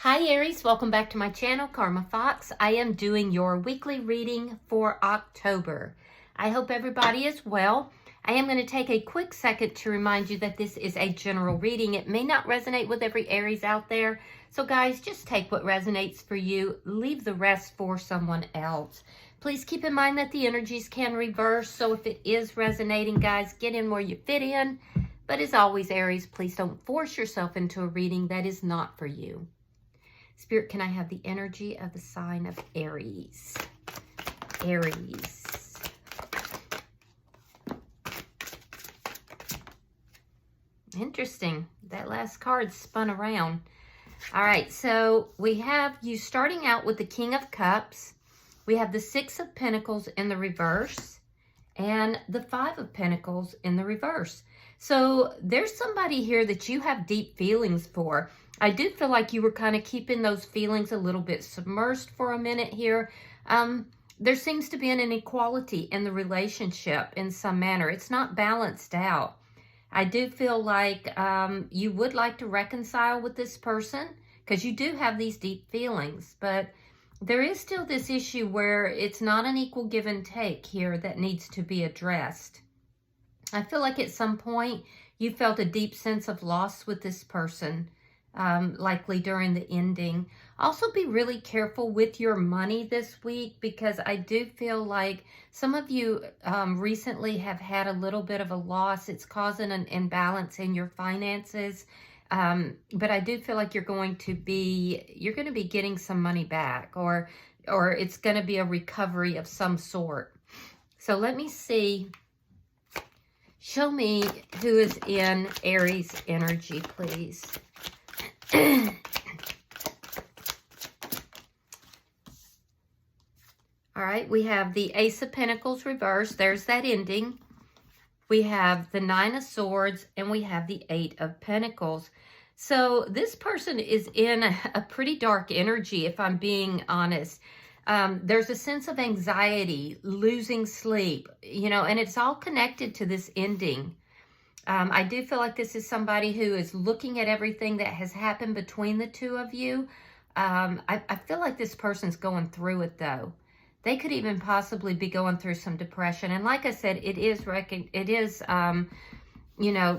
Hi Aries, welcome back to my channel, Karma Fox. I am doing your weekly reading for October. I hope everybody is well. I am going to take a quick second to remind you that this is a general reading. It may not resonate with every Aries out there. So guys, just take what resonates for you. Leave the rest for someone else. Please keep in mind that the energies can reverse. So if it is resonating, guys, get in where you fit in. But as always, Aries, please don't force yourself into a reading that is not for you. Spirit, can I have the energy of the sign of Aries? Aries. Interesting. That last card spun around. All right, so we have you starting out with the King of Cups. We have the Six of Pentacles in the reverse and the Five of Pentacles in the reverse. So there's somebody here that you have deep feelings for. I do feel like you were kind of keeping those feelings a little bit submerged for a minute here. There seems to be an inequality in the relationship in some manner. It's not balanced out. I do feel like you would like to reconcile with this person because you do have these deep feelings, but there is still this issue where it's not an equal give and take here that needs to be addressed. I feel like at some point you felt a deep sense of loss with this person. Likely during the ending. Also be really careful with your money this week because I do feel like some of you recently have had a little bit of a loss. It's causing an imbalance in your finances. But I do feel like you're going to be getting some money back or it's going to be a recovery of some sort. So let me see. Show me who is in Aries energy, please. All right, we have the Ace of Pentacles reversed. There's that ending. We have the Nine of Swords and we have the Eight of Pentacles. So this person is in a pretty dark energy, if I'm being honest. There's a sense of anxiety, losing sleep, and it's all connected to this ending. I do feel like this is somebody who is looking at everything that has happened between the two of you. I feel like this person's going through it, though. They could even possibly be going through some depression. And like I said, it is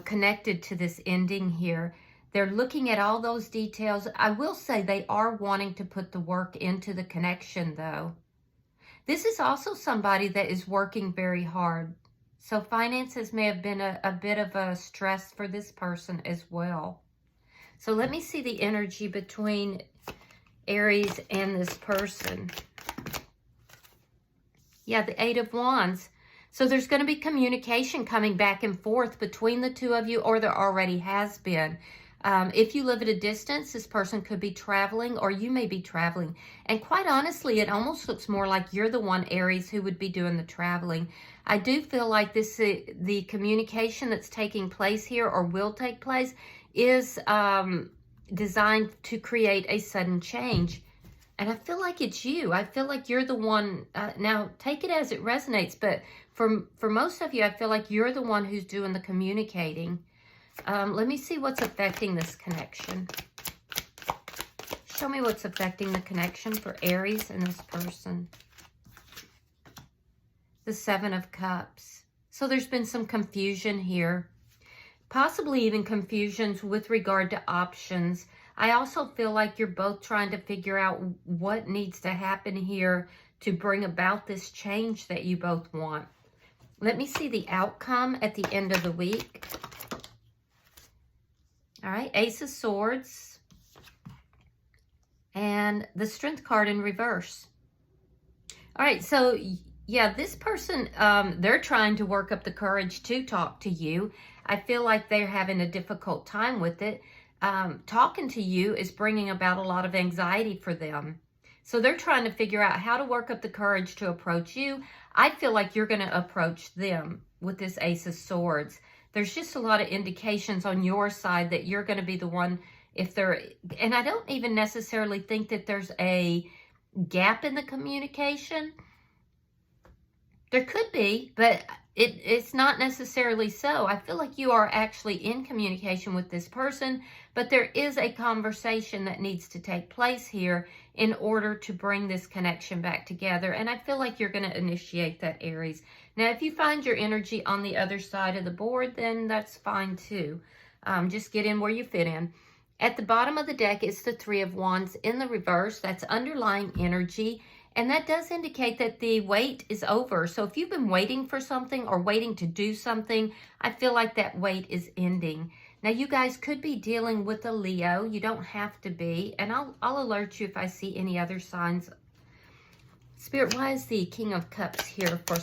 connected to this ending here. They're looking at all those details. I will say they are wanting to put the work into the connection, though. This is also somebody that is working very hard. So finances may have been a bit of a stress for this person as well. So let me see the energy between Aries and this person. Yeah, the Eight of Wands. So there's going to be communication coming back and forth between the two of you, or there already has been. If you live at a distance, this person could be traveling or you may be traveling. And quite honestly, it almost looks more like you're the one, Aries, who would be doing the traveling. I do feel like the communication that's taking place here or will take place is designed to create a sudden change. And I feel like it's you. I feel like you're the one. Now, take it as it resonates. But for most of you, I feel like you're the one who's doing the communicating. Let me see what's affecting this connection. Show me what's affecting the connection for Aries and this person. The Seven of Cups. So there's been some confusion here. Possibly even confusions with regard to options. I also feel like you're both trying to figure out what needs to happen here to bring about this change that you both want. Let me see the outcome at the end of the week. All right, Ace of Swords and the Strength card in reverse. All right, so yeah, this person, they're trying to work up the courage to talk to you. I feel like they're having a difficult time with it. Talking to you is bringing about a lot of anxiety for them. So they're trying to figure out how to work up the courage to approach you. I feel like you're going to approach them with this Ace of Swords. There's just a lot of indications on your side that you're going to be the one and I don't even necessarily think that there's a gap in the communication. There could be, but it's not necessarily so. I feel like you are actually in communication with this person, but there is a conversation that needs to take place here in order to bring this connection back together. And I feel like you're going to initiate that, Aries. Now, if you find your energy on the other side of the board, then that's fine too. Just get in where you fit in. At the bottom of the deck is the Three of Wands in the reverse. That's underlying energy. And that does indicate that the wait is over. So if you've been waiting for something or waiting to do something, I feel like that wait is ending. Now, you guys could be dealing with a Leo. You don't have to be. And I'll alert you if I see any other signs. Spirit, why is the King of Cups here for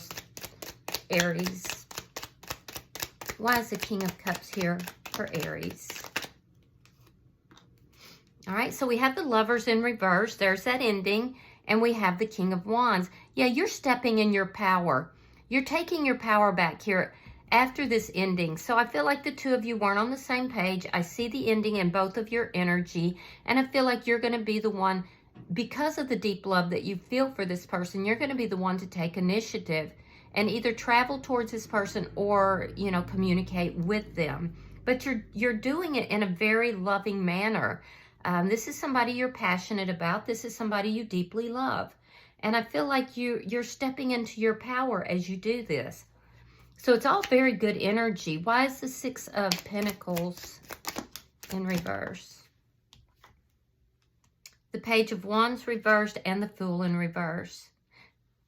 Aries? Why is the King of Cups here for Aries? All right, so we have the Lovers in reverse. There's that ending. And we have the King of Wands. Yeah, you're stepping in your power. You're taking your power back here after this ending. So I feel like the two of you weren't on the same page. I see the ending in both of your energy. And I feel like you're going to be the one, because of the deep love that you feel for this person, you're going to be the one to take initiative and either travel towards this person or, you know, communicate with them. But you're doing it in a very loving manner. This is somebody you're passionate about. This is somebody you deeply love. And I feel like you're stepping into your power as you do this. So it's all very good energy. Why is the Six of Pentacles in reverse? The Page of Wands reversed and the Fool in reverse.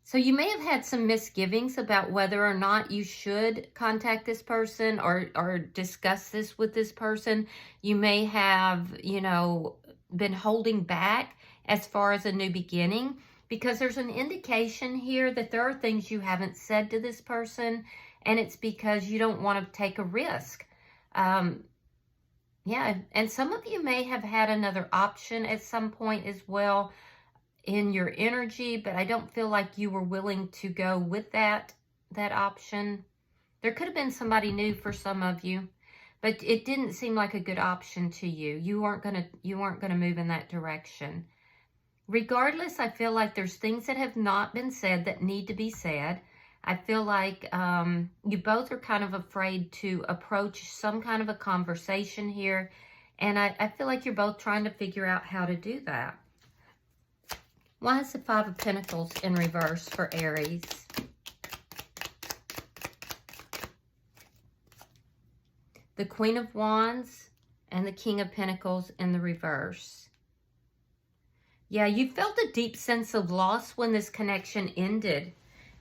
So you may have had some misgivings about whether or not you should contact this person or discuss this with this person. You may have, you know, been holding back as far as a new beginning, because there's an indication here that there are things you haven't said to this person, and it's because you don't want to take a risk. Yeah, and some of you may have had another option at some point as well in your energy, but I don't feel like you were willing to go with that option. There could have been somebody new for some of you, but it didn't seem like a good option to you. You weren't gonna move in that direction. Regardless, I feel like there's things that have not been said that need to be said. I feel like you both are kind of afraid to approach some kind of a conversation here, and I feel like you're both trying to figure out how to do that. Why is the Five of Pentacles in reverse for Aries? The Queen of Wands and the King of Pentacles in the reverse. Yeah, you felt a deep sense of loss when this connection ended.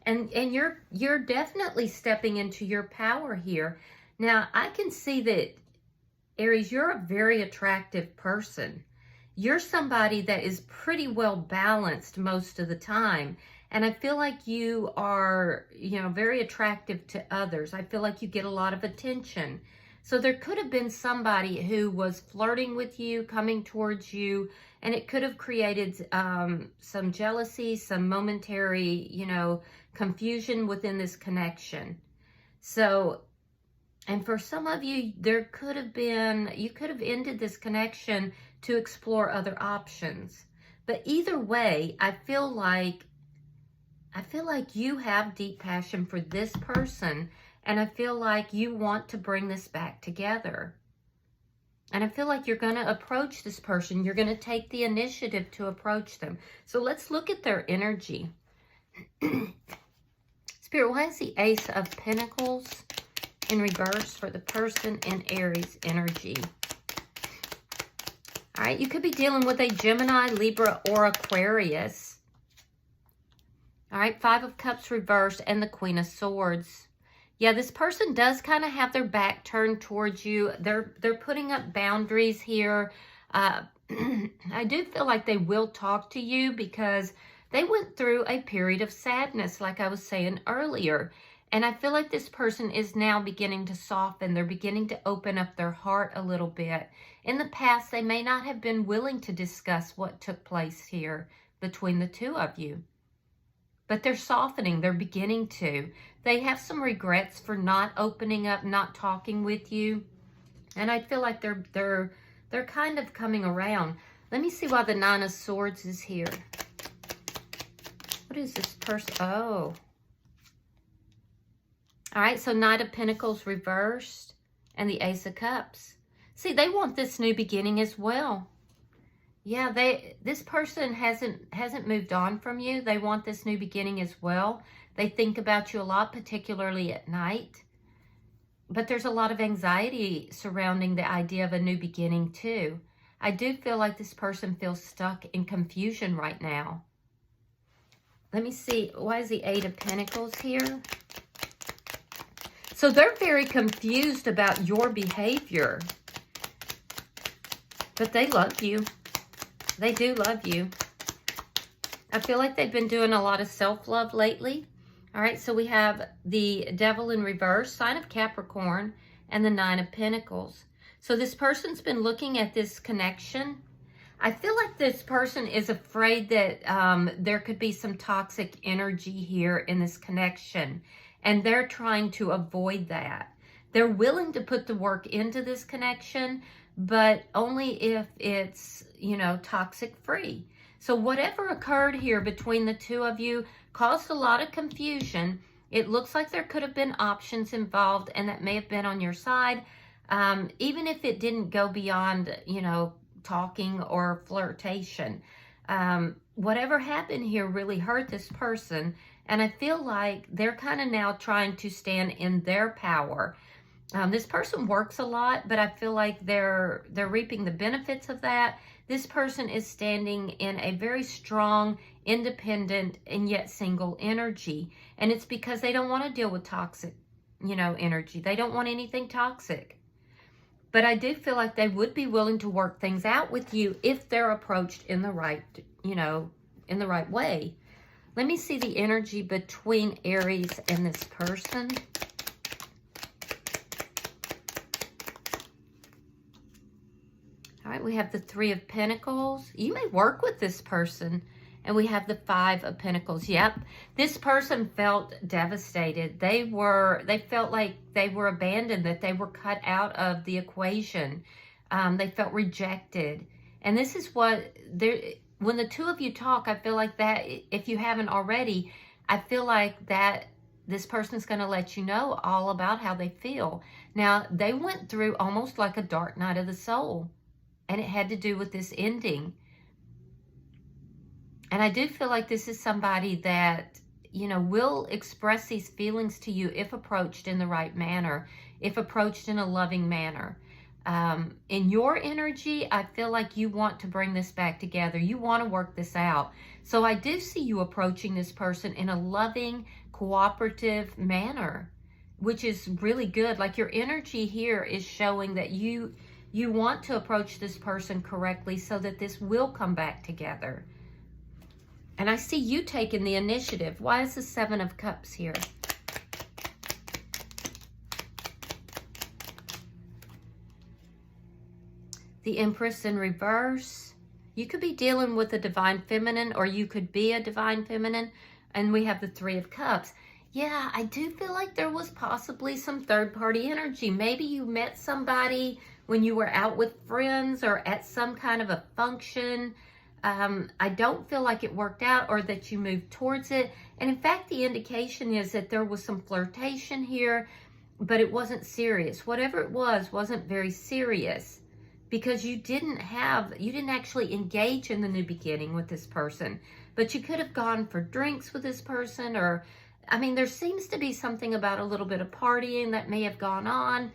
And you're definitely stepping into your power here. Now, I can see that, Aries, you're a very attractive person. You're somebody that is pretty well balanced most of the time. And I feel like you are, you know, very attractive to others. I feel like you get a lot of attention. So there could have been somebody who was flirting with you, coming towards you, and it could have created some jealousy, some momentary, you know, confusion within this connection. So, and for some of you, there could have been, you could have ended this connection to explore other options. But either way, I feel like you have deep passion for this person, and I feel like you want to bring this back together. And I feel like you're going to approach this person. You're going to take the initiative to approach them. So let's look at their energy. Spirit, why is the Ace of Pentacles in reverse for the person in Aries energy? All right, you could be dealing with a Gemini, Libra, or Aquarius. All right, Five of Cups reversed and the Queen of Swords. Yeah, this person does kind of have their back turned towards you. They're putting up boundaries here. I do feel like they will talk to you because they went through a period of sadness, like I was saying earlier. And I feel like this person is now beginning to soften. They're beginning to open up their heart a little bit. In the past, they may not have been willing to discuss what took place here between the two of you. But they're softening. They're beginning to. They have some regrets for not opening up, not talking with you. And I feel like they're kind of coming around. Let me see why the Nine of Swords is here. What is this person? Oh. All right, so Knight of Pentacles reversed and the Ace of Cups. See, they want this new beginning as well. Yeah, this person hasn't moved on from you. They want this new beginning as well. They think about you a lot, particularly at night. But there's a lot of anxiety surrounding the idea of a new beginning too. I do feel like this person feels stuck in confusion right now. Let me see. Why is the Eight of Pentacles here? So they're very confused about your behavior. But they love you. They do love you. I feel like they've been doing a lot of self-love lately. All right, so we have the Devil in reverse, sign of Capricorn, and the Nine of Pentacles. So this person's been looking at this connection. I feel like this person is afraid that there could be some toxic energy here in this connection, and they're trying to avoid that. They're willing to put the work into this connection, but only if it's, you know, toxic free. So whatever occurred here between the two of you caused a lot of confusion. It looks like there could have been options involved, and that may have been on your side. Even if it didn't go beyond, you know, talking or flirtation. Whatever happened here really hurt this person, and I feel like they're kind of now trying to stand in their power. This person works a lot, but I feel like they're reaping the benefits of that. This person is standing in a very strong, independent, and yet single energy. And it's because they don't want to deal with toxic, you know, energy. They don't want anything toxic. But I do feel like they would be willing to work things out with you if they're approached in the right, you know, in the right way. Let me see the energy between Aries and this person. All right, we have the Three of Pentacles. You may work with this person. And we have the Five of Pentacles. Yep, this person felt devastated. They felt like they were abandoned, that they were cut out of the equation. They felt rejected. And this is what, when the two of you talk, I feel like that, if you haven't already, I feel like that this person's going to let you know all about how they feel. Now, they went through almost like a dark night of the soul. And it had to do with this ending. And I do feel like this is somebody that, you know, will express these feelings to you if approached in the right manner, if approached in a loving manner. In your energy, I feel like you want to bring this back together. You want to work this out. So I do see you approaching this person in a loving, cooperative manner, which is really good. Like your energy here is showing that you want to approach this person correctly so that this will come back together. And I see you taking the initiative. Why is the Seven of Cups here? The Empress in reverse. You could be dealing with a divine feminine, or you could be a divine feminine. And we have the Three of Cups. Yeah, I do feel like there was possibly some third-party energy. Maybe you met somebody when you were out with friends or at some kind of a function. I don't feel like it worked out or that you moved towards it. And in fact, the indication is that there was some flirtation here, but it wasn't serious. Whatever it was, wasn't very serious because you didn't actually engage in the new beginning with this person. But you could have gone for drinks with this person, or, I mean, there seems to be something about a little bit of partying that may have gone on.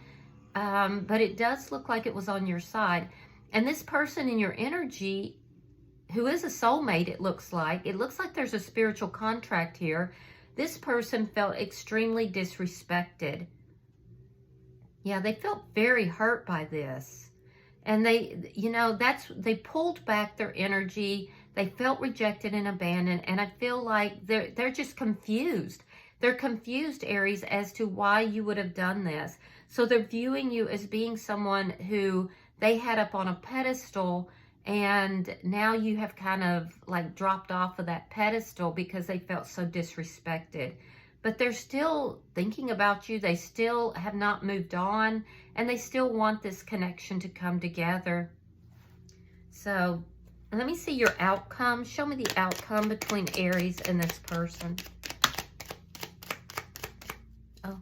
But it does look like it was on your side. And this person in your energy, who is a soulmate, it looks like there's a spiritual contract here. This person felt extremely disrespected. Yeah, they felt very hurt by this. And they, you know, they pulled back their energy. They felt rejected and abandoned. And I feel like they're just confused. They're confused, Aries, as to why you would have done this. So they're viewing you as being someone who they had up on a pedestal, and now you have kind of like dropped off of that pedestal because they felt so disrespected. But they're still thinking about you. They still have not moved on, and they still want this connection to come together. So let me see your outcome. Show me the outcome between Aries and this person. Oh,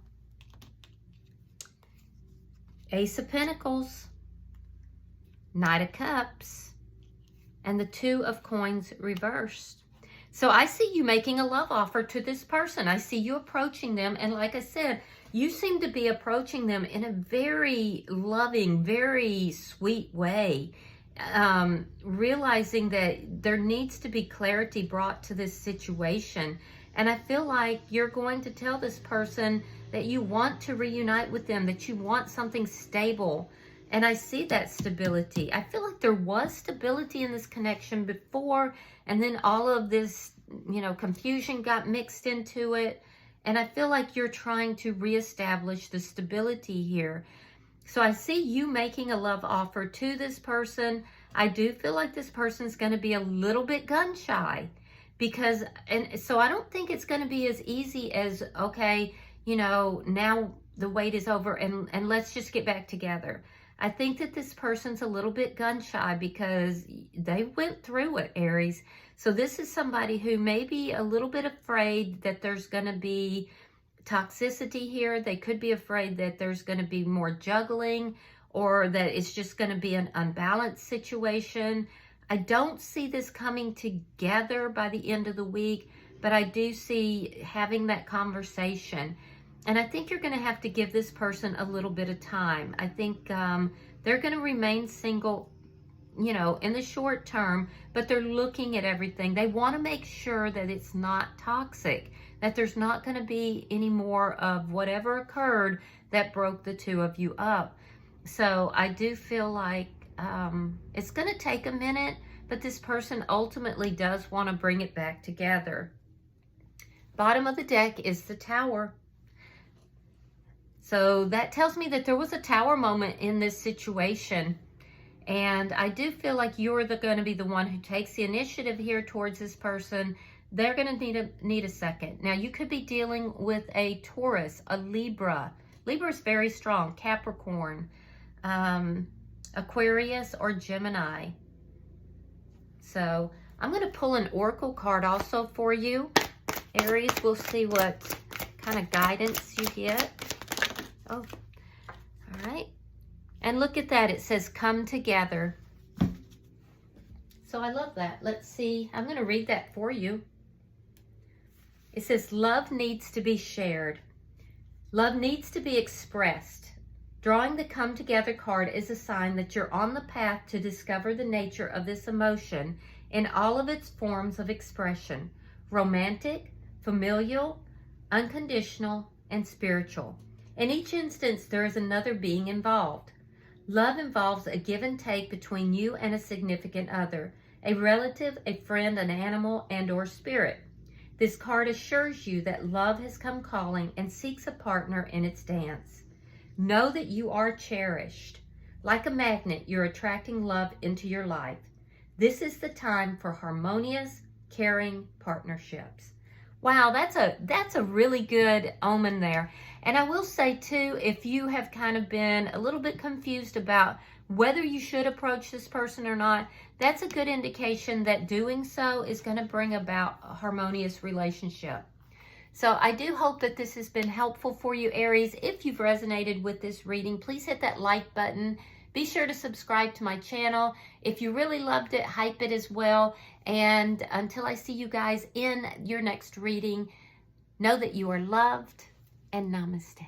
Ace of Pentacles, Knight of Cups, and the Two of Coins reversed. So I see you making a love offer to this person. I see you approaching them. And like I said, you seem to be approaching them in a very loving, very sweet way. Realizing that there needs to be clarity brought to this situation. And I feel like you're going to tell this person that you want to reunite with them, that you want something stable. And I see that stability. I feel like there was stability in this connection before, and then all of this, confusion got mixed into it. And I feel like you're trying to reestablish the stability here. So I see you making a love offer to this person. I do feel like this person's going to be a little bit gun shy, and so I don't think it's going to be as easy as, okay, now the wait is over and let's just get back together. I think that this person's a little bit gun shy because they went through it, Aries. So this is somebody who may be a little bit afraid that there's going to be toxicity here. They could be afraid that there's going to be more juggling, or that it's just going to be an unbalanced situation. I don't see this coming together by the end of the week, but I do see having that conversation. And I think you're going to have to give this person a little bit of time. I think they're going to remain single, in the short term, but they're looking at everything. They want to make sure that it's not toxic, that there's not going to be any more of whatever occurred that broke the two of you up. So I do feel like it's going to take a minute, but this person ultimately does want to bring it back together. Bottom of the deck is the Tower. So that tells me that there was a Tower moment in this situation. And I do feel like you're going to be the one who takes the initiative here towards this person. They're going to need a second. Now, you could be dealing with a Taurus, a Libra. Libra is very strong. Capricorn, Aquarius, or Gemini. So I'm going to pull an Oracle card also for you, Aries. We'll see what kind of guidance you get. Oh, all right. And look at that. It says, come together. So I love that. Let's see. I'm going to read that for you. It says, love needs to be shared. Love needs to be expressed. Drawing the come together card is a sign that you're on the path to discover the nature of this emotion in all of its forms of expression: romantic, familial, unconditional, and spiritual. In each instance, there is another being involved. Love involves a give and take between you and a significant other, a relative, a friend, an animal, and/or spirit. This card assures you that love has come calling and seeks a partner in its dance. Know that you are cherished. Like a magnet, you're attracting love into your life. This is the time for harmonious, caring partnerships. Wow, that's a really good omen there. And I will say too, if you have kind of been a little bit confused about whether you should approach this person or not, that's a good indication that doing so is going to bring about a harmonious relationship. So I do hope that this has been helpful for you, Aries. If you've resonated with this reading, please hit that like button. Be sure to subscribe to my channel. If you really loved it, hype it as well. And until I see you guys in your next reading, know that you are loved, and namaste.